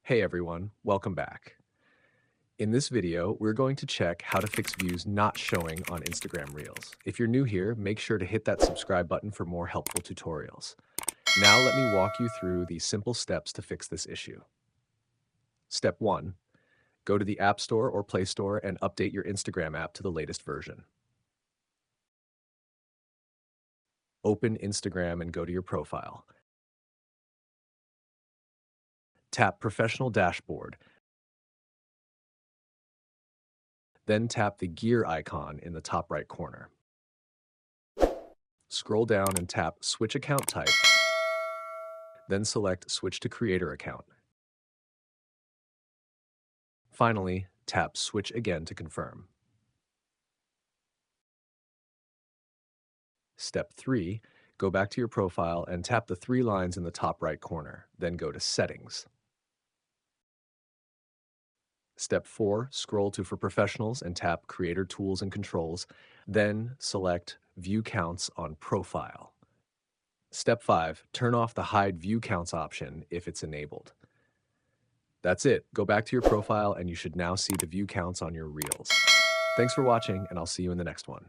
Hey everyone, welcome back. In this video, we're going to check how to fix views not showing on Instagram Reels. If you're new here, make sure to hit that subscribe button for more helpful tutorials. Now let me walk you through the simple steps to fix this issue. Step 1. Go to the App Store or Play Store and update your Instagram app to the latest version. Open Instagram and go to your profile. Tap Professional Dashboard. Then tap the gear icon in the top right corner. Scroll down and tap Switch Account Type. Then select Switch to Creator Account. Finally, tap Switch again to confirm. Step 3. Go back to your profile and tap the three lines in the top right corner. Then go to Settings. Step 4. Scroll to For Professionals and tap Creator Tools and Controls. Then select View Counts on Profile. Step 5. Turn off the Hide View Counts option if it's enabled. That's it. Go back to your profile and you should now see the view counts on your Reels. Thanks for watching, and I'll see you in the next one.